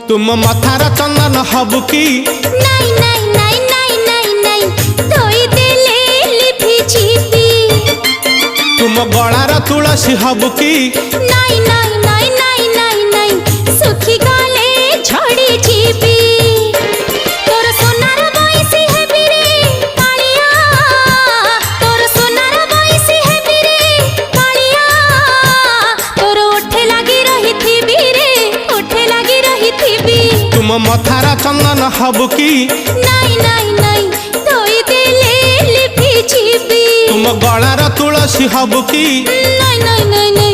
तुम मथार चंदन हबु की नाई नाई नाई नाई नाई नाई धोई देले लिपि छिपी। तुम गलार तुलसी हबु की नाई नाई नाई नाई नाई नाई सुखी गले झड़ी छिपी। तोर सोनार बयसी हेबी रे कालिया, तोर सोनार बयसी हेबी रे कालिया। तोर ओठे लागी रही थिबी रे, ओठे लागी रही थिबी। तुम मथार चंदन हबु की नाई नाई नाई धोई देले लिपि छिपी। तुम गलार तुलसी हबु की नाई नाई नाई नाई